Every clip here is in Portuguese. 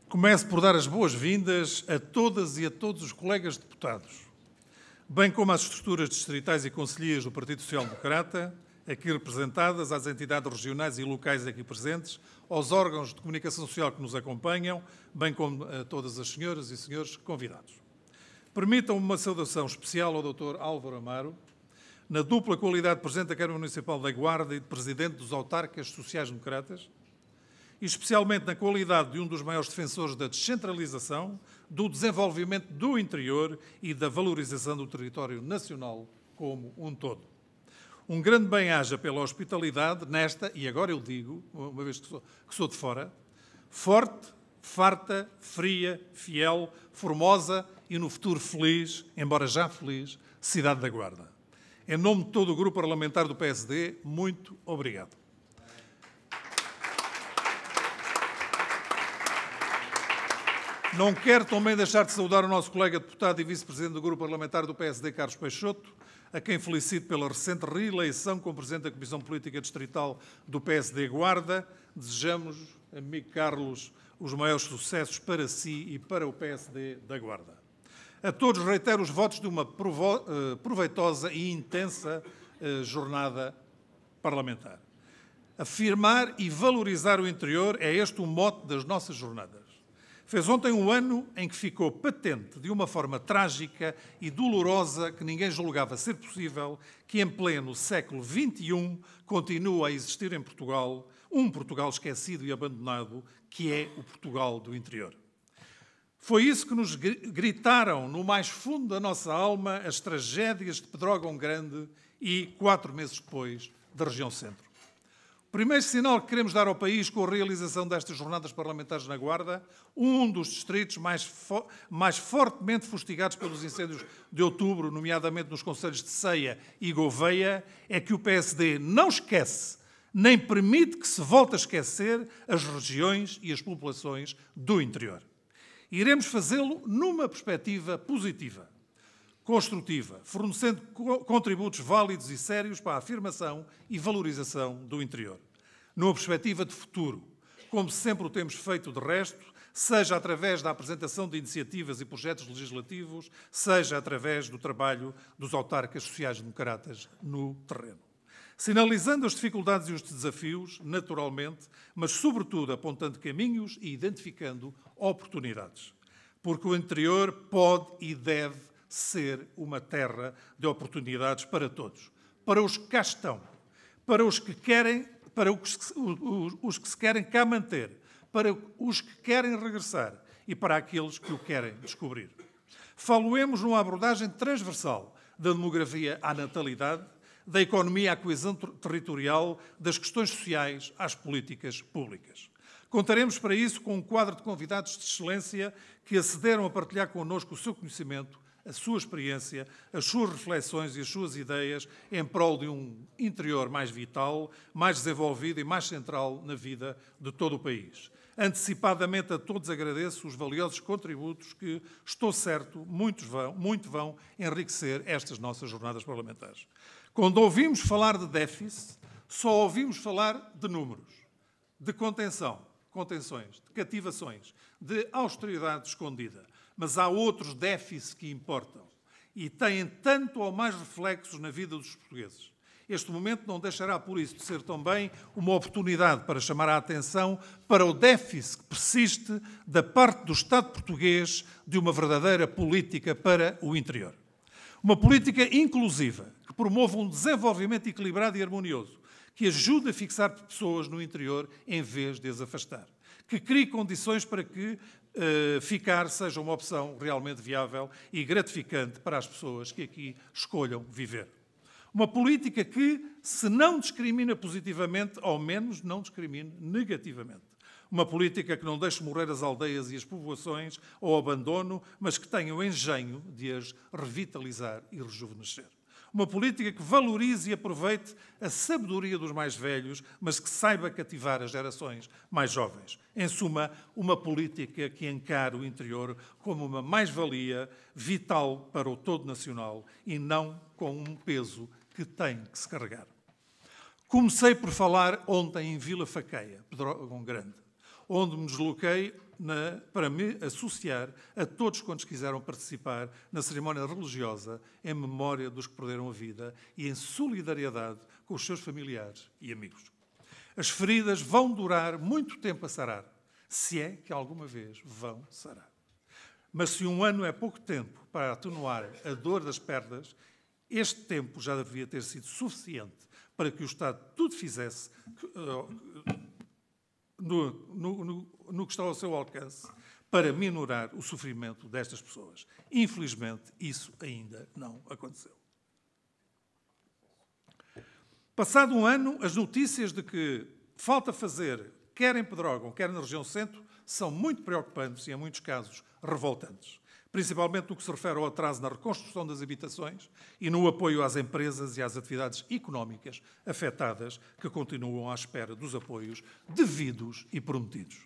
Começo por dar as boas-vindas a todas e a todos os colegas deputados, bem como às estruturas distritais e concelhias do Partido Social Democrata, aqui representadas, às entidades regionais e locais aqui presentes, aos órgãos de comunicação social que nos acompanham, bem como a todas as senhoras e senhores convidados. Permitam-me uma saudação especial ao Dr. Álvaro Amaro, na dupla qualidade de Presidente da Câmara Municipal da Guarda e de Presidente dos Autarcas Sociais-Democratas, e especialmente na qualidade de um dos maiores defensores da descentralização, do desenvolvimento do interior e da valorização do território nacional como um todo. Um grande bem-aja pela hospitalidade nesta, e agora eu digo, uma vez que sou de fora, forte, farta, fria, fiel, formosa e no futuro feliz, embora já feliz, cidade da Guarda. Em nome de todo o grupo parlamentar do PSD, muito obrigado. Não quero também deixar de saudar o nosso colega deputado e vice-presidente do grupo parlamentar do PSD, Carlos Peixoto, a quem felicito pela recente reeleição como presidente da Comissão Política Distrital do PSD Guarda. Desejamos, amigo Carlos, os maiores sucessos para si e para o PSD da Guarda. A todos reitero os votos de uma proveitosa e intensa jornada parlamentar. Afirmar e valorizar o interior é este o mote das nossas jornadas. Fez ontem um ano em que ficou patente, de uma forma trágica e dolorosa, que ninguém julgava ser possível, que em pleno século XXI continua a existir em Portugal um Portugal esquecido e abandonado, que é o Portugal do interior. Foi isso que nos gritaram no mais fundo da nossa alma as tragédias de Pedrógão Grande e, 4 meses depois, da região centro. O primeiro sinal que queremos dar ao país com a realização destas jornadas parlamentares na Guarda, um dos distritos mais fortemente fustigados pelos incêndios de outubro, nomeadamente nos concelhos de Ceia e Gouveia, é que o PSD não esquece, nem permite que se volte a esquecer as regiões e as populações do interior. Iremos fazê-lo numa perspectiva positiva, construtiva, fornecendo contributos válidos e sérios para a afirmação e valorização do interior. Numa perspectiva de futuro, como sempre o temos feito de resto, seja através da apresentação de iniciativas e projetos legislativos, seja através do trabalho dos autarcas sociais-democratas no terreno. Sinalizando as dificuldades e os desafios, naturalmente, mas sobretudo apontando caminhos e identificando oportunidades. Porque o interior pode e deve ser uma terra de oportunidades para todos. Para os que cá estão, para os que querem, para os que se querem cá manter, para os que querem regressar e para aqueles que o querem descobrir. Faloemos numa abordagem transversal da demografia à natalidade, da economia à coesão territorial, das questões sociais às políticas públicas. Contaremos para isso com um quadro de convidados de excelência que acederam a partilhar connosco o seu conhecimento, a sua experiência, as suas reflexões e as suas ideias em prol de um interior mais vital, mais desenvolvido e mais central na vida de todo o país. Antecipadamente a todos agradeço os valiosos contributos que, estou certo, muito vão enriquecer estas nossas jornadas parlamentares. Quando ouvimos falar de déficit, só ouvimos falar de números, de contenções, de cativações, de austeridade escondida. Mas há outros déficits que importam e têm tanto ou mais reflexos na vida dos portugueses. Este momento não deixará, por isso, de ser também uma oportunidade para chamar a atenção para o déficit que persiste da parte do Estado português de uma verdadeira política para o interior. Uma política inclusiva, que promova um desenvolvimento equilibrado e harmonioso, que ajude a fixar pessoas no interior em vez de as afastar, que crie condições para que ficar seja uma opção realmente viável e gratificante para as pessoas que aqui escolham viver. Uma política que, se não discrimina positivamente, ao menos não discrimine negativamente. Uma política que não deixe morrer as aldeias e as povoações ao abandono, mas que tenha o engenho de as revitalizar e rejuvenescer. Uma política que valorize e aproveite a sabedoria dos mais velhos, mas que saiba cativar as gerações mais jovens. Em suma, uma política que encare o interior como uma mais-valia vital para o todo nacional e não com um peso que tem que se carregar. Comecei por falar ontem em Vila Faqueia, Pedrógão Grande, onde me desloquei para me associar a todos quantos quiseram participar na cerimónia religiosa em memória dos que perderam a vida e em solidariedade com os seus familiares e amigos. As feridas vão durar muito tempo a sarar, se é que alguma vez vão sarar. Mas se um ano é pouco tempo para atenuar a dor das perdas, este tempo já devia ter sido suficiente para que o Estado tudo fizesse no que está ao seu alcance para minorar o sofrimento destas pessoas. Infelizmente, isso ainda não aconteceu. Passado um ano, as notícias de que falta fazer, quer em Pedrógão, quer na região centro, são muito preocupantes e, em muitos casos, revoltantes. Principalmente no que se refere ao atraso na reconstrução das habitações e no apoio às empresas e às atividades económicas afetadas que continuam à espera dos apoios devidos e prometidos.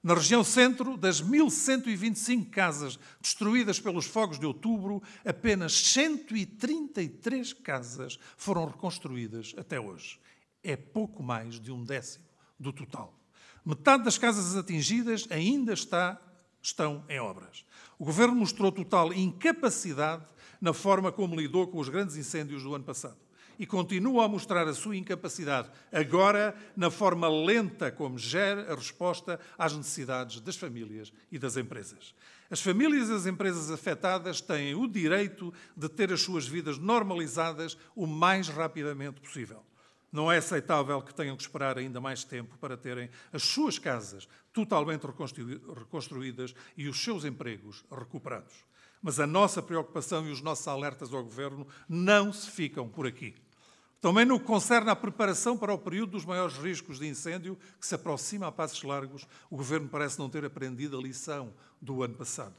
Na região centro, das 1.125 casas destruídas pelos fogos de outubro, apenas 133 casas foram reconstruídas até hoje. É pouco mais de 1/10 do total. Metade das casas atingidas ainda estão em obras. O Governo mostrou total incapacidade na forma como lidou com os grandes incêndios do ano passado e continua a mostrar a sua incapacidade agora na forma lenta como gera a resposta às necessidades das famílias e das empresas. As famílias e as empresas afetadas têm o direito de ter as suas vidas normalizadas o mais rapidamente possível. Não é aceitável que tenham que esperar ainda mais tempo para terem as suas casas totalmente reconstruídas e os seus empregos recuperados. Mas a nossa preocupação e os nossos alertas ao Governo não se ficam por aqui. Também no que concerne à preparação para o período dos maiores riscos de incêndio, que se aproxima a passos largos, o Governo parece não ter aprendido a lição do ano passado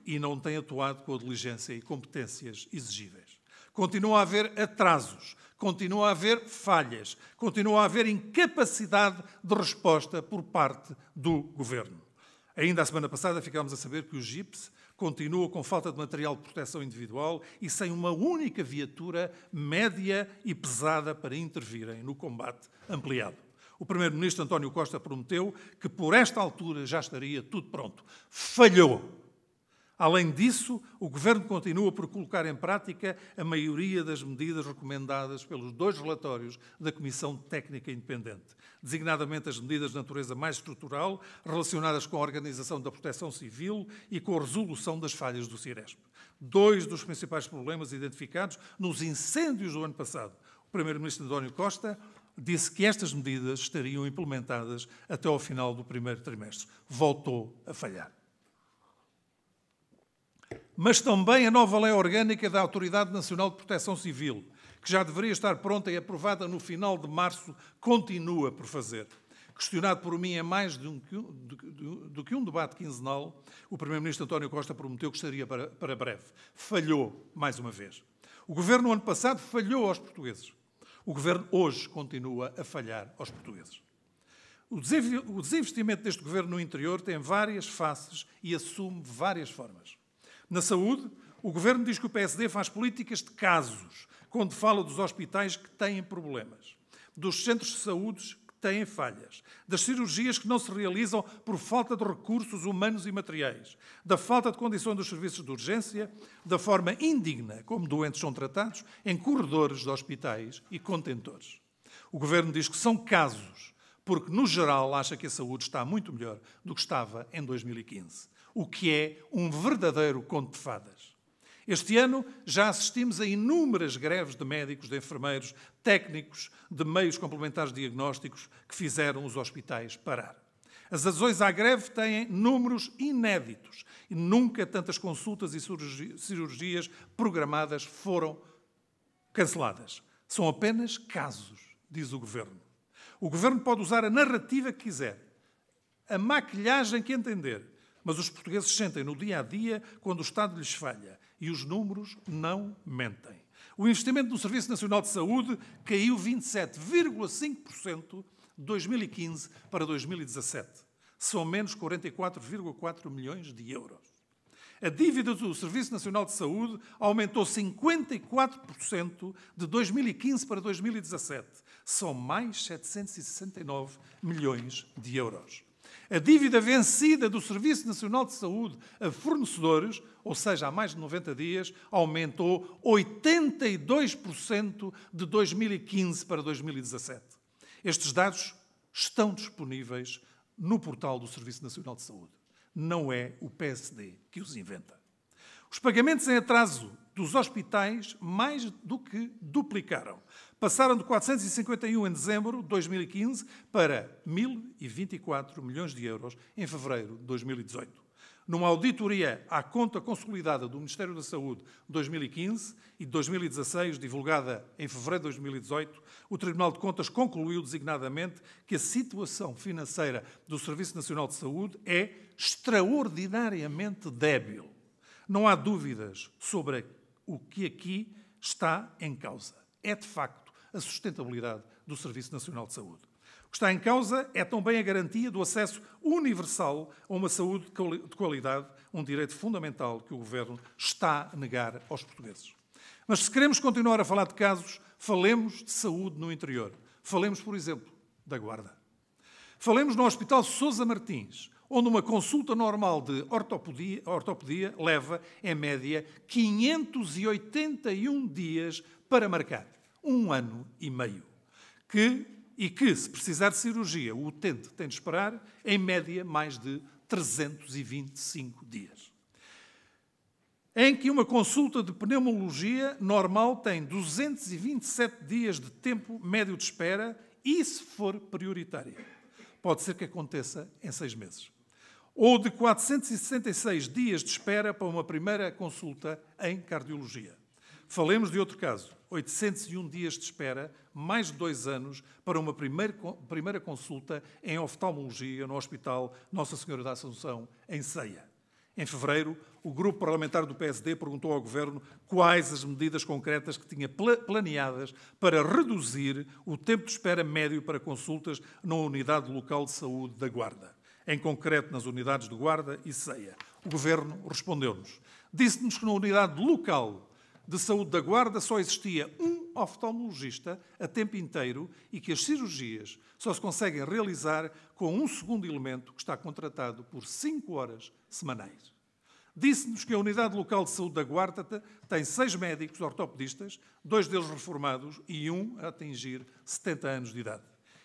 e não tem atuado com a diligência e competências exigíveis. Continua a haver atrasos, continua a haver falhas, continua a haver incapacidade de resposta por parte do Governo. Ainda a semana passada ficámos a saber que o GIPS continua com falta de material de proteção individual e sem uma única viatura média e pesada para intervirem no combate ampliado. O Primeiro-Ministro António Costa prometeu que por esta altura já estaria tudo pronto. Falhou! Além disso, o Governo continua por colocar em prática a maioria das medidas recomendadas pelos 2 relatórios da Comissão Técnica Independente, designadamente as medidas de natureza mais estrutural relacionadas com a organização da proteção civil e com a resolução das falhas do Ciresp. 2 dos principais problemas identificados nos incêndios do ano passado. O Primeiro-Ministro António Costa disse que estas medidas estariam implementadas até ao final do primeiro trimestre. Voltou a falhar. Mas também a nova lei orgânica da Autoridade Nacional de Proteção Civil, que já deveria estar pronta e aprovada no final de março, continua por fazer. Questionado por mim em mais do que um debate quinzenal, o Primeiro-Ministro António Costa prometeu que estaria para breve. Falhou mais uma vez. O Governo, no ano passado, falhou aos portugueses. O Governo, hoje, continua a falhar aos portugueses. O desinvestimento deste Governo no interior tem várias faces e assume várias formas. Na saúde, o Governo diz que o PSD faz políticas de casos, quando fala dos hospitais que têm problemas, dos centros de saúde que têm falhas, das cirurgias que não se realizam por falta de recursos humanos e materiais, da falta de condições dos serviços de urgência, da forma indigna como doentes são tratados em corredores de hospitais e contentores. O Governo diz que são casos, porque, no geral, acha que a saúde está muito melhor do que estava em 2015. O que é um verdadeiro conto de fadas. Este ano já assistimos a inúmeras greves de médicos, de enfermeiros, técnicos, de meios complementares de diagnósticos que fizeram os hospitais parar. As adesões à greve têm números inéditos e nunca tantas consultas e cirurgias programadas foram canceladas. São apenas casos, diz o Governo. O Governo pode usar a narrativa que quiser, a maquilhagem que entender, mas os portugueses sentem no dia-a-dia quando o Estado lhes falha e os números não mentem. O investimento no Serviço Nacional de Saúde caiu 27,5% de 2015 para 2017. São menos 44,4 milhões de euros. A dívida do Serviço Nacional de Saúde aumentou 54% de 2015 para 2017. São mais 769 milhões de euros. A dívida vencida do Serviço Nacional de Saúde a fornecedores, ou seja, há mais de 90 dias, aumentou 82% de 2015 para 2017. Estes dados estão disponíveis no portal do Serviço Nacional de Saúde. Não é o PSD que os inventa. Os pagamentos em atraso dos hospitais mais do que duplicaram. Passaram de 451 em dezembro de 2015 para 1.024 milhões de euros em fevereiro de 2018. Numa auditoria à conta consolidada do Ministério da Saúde de 2015 e de 2016, divulgada em fevereiro de 2018, o Tribunal de Contas concluiu designadamente que a situação financeira do Serviço Nacional de Saúde é extraordinariamente débil. Não há dúvidas sobre o que aqui está em causa. É, de facto, a sustentabilidade do Serviço Nacional de Saúde. O que está em causa é também a garantia do acesso universal a uma saúde de qualidade, um direito fundamental que o Governo está a negar aos portugueses. Mas se queremos continuar a falar de casos, falemos de saúde no interior. Falemos, por exemplo, da Guarda. Falemos no Hospital Sousa Martins, onde uma consulta normal de ortopedia leva, em média, 581 dias para marcar. 1 ano e meio. E que, se precisar de cirurgia, o utente tem de esperar, em média, mais de 325 dias. Em que uma consulta de pneumologia normal tem 227 dias de tempo médio de espera e, se for prioritária, pode ser que aconteça em 6 meses. Ou de 466 dias de espera para uma primeira consulta em cardiologia. Falemos de outro caso. 801 dias de espera, mais de 2 anos, para uma primeira consulta em oftalmologia no Hospital Nossa Senhora da Assunção, em Ceia. Em fevereiro, o grupo parlamentar do PSD perguntou ao Governo quais as medidas concretas que tinha planeadas para reduzir o tempo de espera médio para consultas na Unidade Local de Saúde da Guarda, em concreto nas unidades de Guarda e Ceia. O Governo respondeu-nos. Disse-nos que na Unidade Local de Saúde da Guarda só existia um oftalmologista a tempo inteiro e que as cirurgias só se conseguem realizar com um segundo elemento que está contratado por 5 horas semanais. Disse-nos que a Unidade Local de Saúde da Guarda tem 6 médicos ortopedistas, 2 deles reformados e 1 a atingir 70 anos de idade.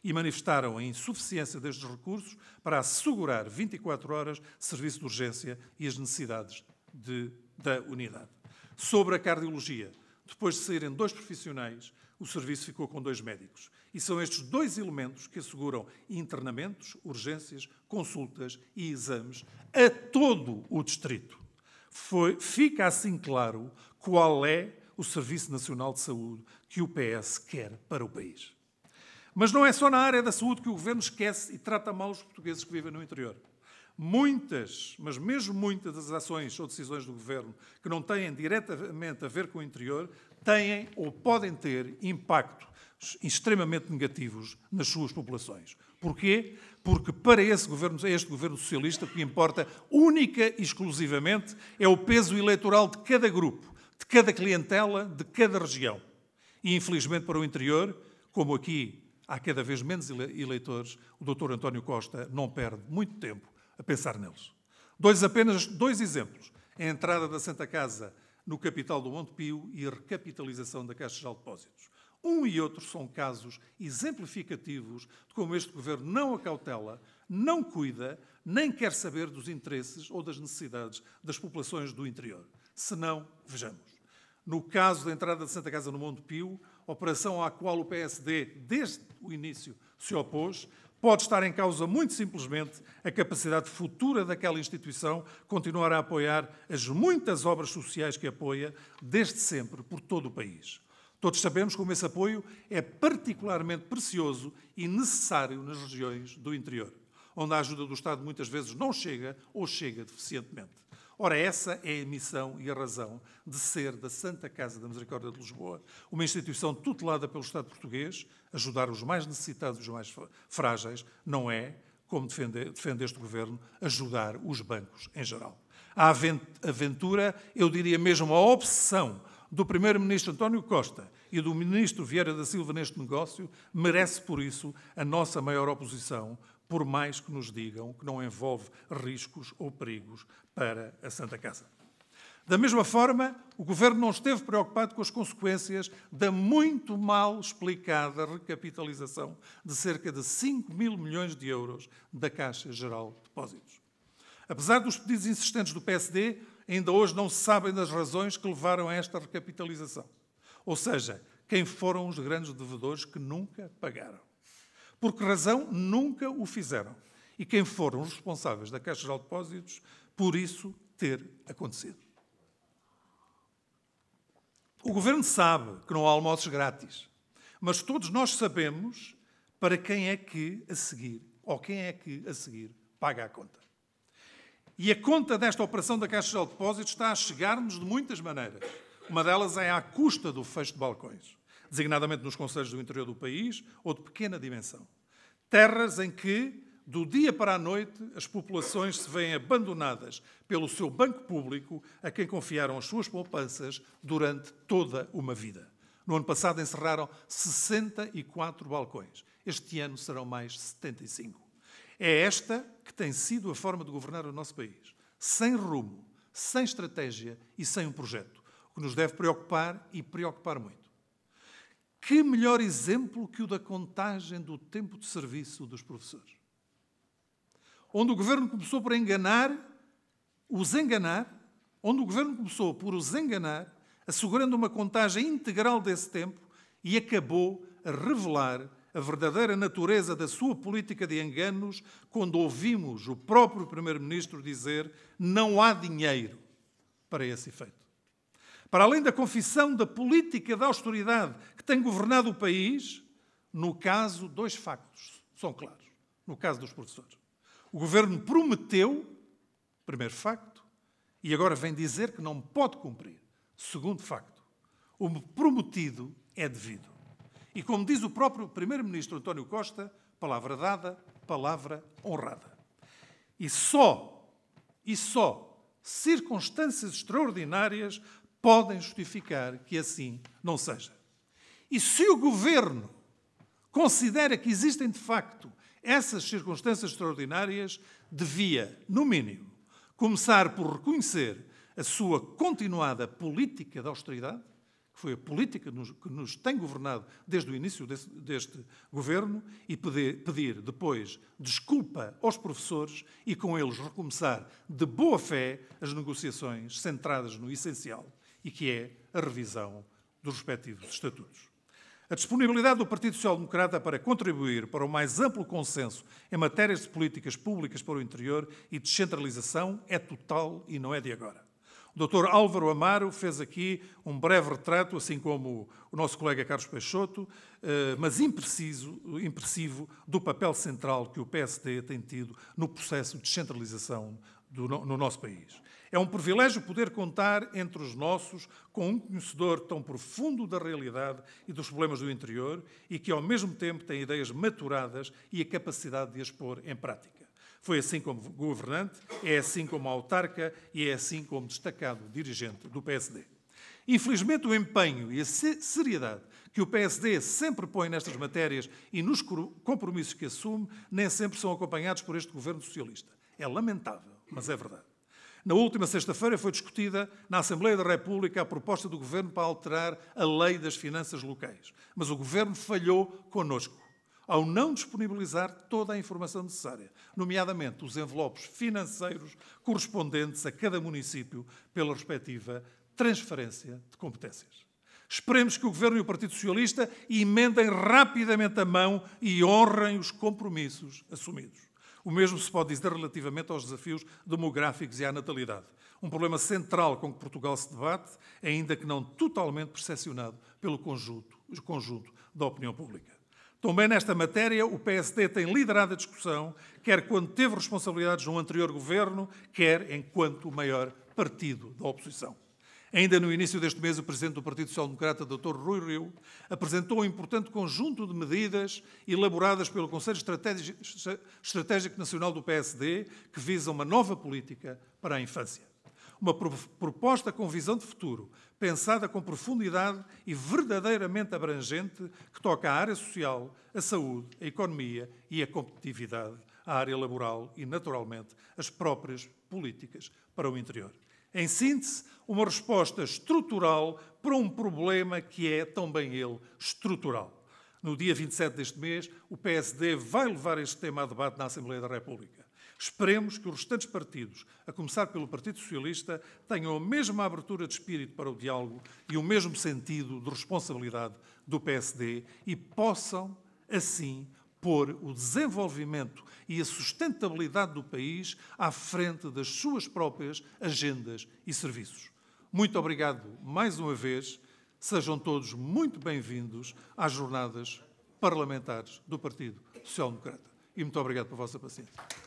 E manifestaram a insuficiência destes recursos para assegurar 24 horas de serviço de urgência e as necessidades da unidade. Sobre a cardiologia, depois de saírem 2 profissionais, o serviço ficou com 2 médicos. E são estes 2 elementos que asseguram internamentos, urgências, consultas e exames a todo o distrito. Fica assim claro qual é o Serviço Nacional de Saúde que o PS quer para o país. Mas não é só na área da saúde que o Governo esquece e trata mal os portugueses que vivem no interior. Muitas, mas mesmo muitas das ações ou decisões do Governo que não têm diretamente a ver com o interior têm ou podem ter impactos extremamente negativos nas suas populações. Porquê? Porque para este Governo Socialista o que importa única e exclusivamente é o peso eleitoral de cada grupo, de cada clientela, de cada região. E infelizmente para o interior, como aqui há cada vez menos eleitores, o Dr. António Costa não perde muito tempo a pensar neles. Apenas 2 exemplos. A entrada da Santa Casa no capital do Monte Pio e a recapitalização da Caixa Geral de Depósitos. Um e outro são casos exemplificativos de como este Governo não acautela, não cuida, nem quer saber dos interesses ou das necessidades das populações do interior. Se não, vejamos. No caso da entrada da Santa Casa no Monte Pio, operação à qual o PSD, desde o início, se opôs, pode estar em causa, muito simplesmente, a capacidade futura daquela instituição continuar a apoiar as muitas obras sociais que apoia, desde sempre, por todo o país. Todos sabemos como esse apoio é particularmente precioso e necessário nas regiões do interior, onde a ajuda do Estado muitas vezes não chega ou chega deficientemente. Ora, essa é a missão e a razão de ser da Santa Casa da Misericórdia de Lisboa, uma instituição tutelada pelo Estado português, ajudar os mais necessitados e os mais frágeis, não é, como defende este Governo, ajudar os bancos em geral. A aventura, eu diria mesmo a obsessão do Primeiro-Ministro António Costa e do Ministro Vieira da Silva neste negócio, merece, por isso, a nossa maior oposição, por mais que nos digam que não envolve riscos ou perigos para a Santa Casa. Da mesma forma, o Governo não esteve preocupado com as consequências da muito mal explicada recapitalização de cerca de 5 mil milhões de euros da Caixa Geral de Depósitos. Apesar dos pedidos insistentes do PSD, ainda hoje não se sabem das razões que levaram a esta recapitalização. Ou seja, quem foram os grandes devedores que nunca pagaram. Por que razão nunca o fizeram? E quem foram os responsáveis da Caixa Geral de Depósitos por isso ter acontecido? O Governo sabe que não há almoços grátis, mas todos nós sabemos para quem é que a seguir, ou quem é que a seguir paga a conta. E a conta desta operação da Caixa Geral de Depósitos está a chegar-nos de muitas maneiras. Uma delas é à custa do fecho de balcões, designadamente nos concelhos do interior do país ou de pequena dimensão. Terras em que, do dia para a noite, as populações se veem abandonadas pelo seu banco público a quem confiaram as suas poupanças durante toda uma vida. No ano passado encerraram 64 balcões. Este ano serão mais 75. É esta que tem sido a forma de governar o nosso país. Sem rumo, sem estratégia e sem um projeto. O que nos deve preocupar e preocupar muito. Que melhor exemplo que o da contagem do tempo de serviço dos professores? Onde o Governo começou por os enganar, assegurando uma contagem integral desse tempo e acabou a revelar a verdadeira natureza da sua política de enganos quando ouvimos o próprio Primeiro-Ministro dizer não há dinheiro para esse efeito. Para além da confissão da política de austeridade que tem governado o país, no caso, 2 factos são claros. No caso dos professores. O Governo prometeu, primeiro facto, e agora vem dizer que não pode cumprir. Segundo facto, o prometido é devido. E como diz o próprio Primeiro-Ministro António Costa, palavra dada, palavra honrada. E só circunstâncias extraordinárias podem justificar que assim não seja. E se o Governo considera que existem, de facto, essas circunstâncias extraordinárias, devia, no mínimo, começar por reconhecer a sua continuada política de austeridade, que foi a política que nos tem governado desde o início deste governo, e pedir depois desculpa aos professores e com eles recomeçar de boa fé as negociações centradas no essencial, e que é a revisão dos respectivos estatutos. A disponibilidade do Partido Social Democrata para contribuir para o mais amplo consenso em matérias de políticas públicas para o interior e descentralização é total e não é de agora. O Dr. Álvaro Amaro fez aqui um breve retrato, assim como o nosso colega Carlos Peixoto, mas impressivo do papel central que o PSD tem tido no processo de descentralização no nosso país. É um privilégio poder contar entre os nossos com um conhecedor tão profundo da realidade e dos problemas do interior e que, ao mesmo tempo, tem ideias maturadas e a capacidade de as pôr em prática. Foi assim como governante, é assim como autarca e é assim como destacado dirigente do PSD. Infelizmente, o empenho e a seriedade que o PSD sempre põe nestas matérias e nos compromissos que assume nem sempre são acompanhados por este governo socialista. É lamentável, mas é verdade. Na última sexta-feira foi discutida na Assembleia da República a proposta do Governo para alterar a Lei das Finanças Locais. Mas o Governo falhou connosco ao não disponibilizar toda a informação necessária, nomeadamente os envelopes financeiros correspondentes a cada município pela respectiva transferência de competências. Esperemos que o Governo e o Partido Socialista emendem rapidamente a mão e honrem os compromissos assumidos. O mesmo se pode dizer relativamente aos desafios demográficos e à natalidade. Um problema central com que Portugal se debate, ainda que não totalmente percepcionado pelo conjunto da opinião pública. Também nesta matéria, o PSD tem liderado a discussão, quer quando teve responsabilidades no anterior governo, quer enquanto o maior partido da oposição. Ainda no início deste mês, o Presidente do Partido Social Democrata, Dr. Rui Rio, apresentou um importante conjunto de medidas elaboradas pelo Conselho Estratégico Nacional do PSD que visam uma nova política para a infância. Uma proposta com visão de futuro, pensada com profundidade e verdadeiramente abrangente, que toca à área social, a saúde, a economia e a competitividade a área laboral e, naturalmente, as próprias políticas para o interior. Em síntese, uma resposta estrutural para um problema que é, também ele, estrutural. No dia 27 deste mês, o PSD vai levar este tema a debate na Assembleia da República. Esperemos que os restantes partidos, a começar pelo Partido Socialista, tenham a mesma abertura de espírito para o diálogo e o mesmo sentido de responsabilidade do PSD e possam, assim, pôr o desenvolvimento e a sustentabilidade do país à frente das suas próprias agendas e serviços. Muito obrigado mais uma vez. Sejam todos muito bem-vindos às jornadas parlamentares do Partido Social Democrata. E muito obrigado pela vossa paciência.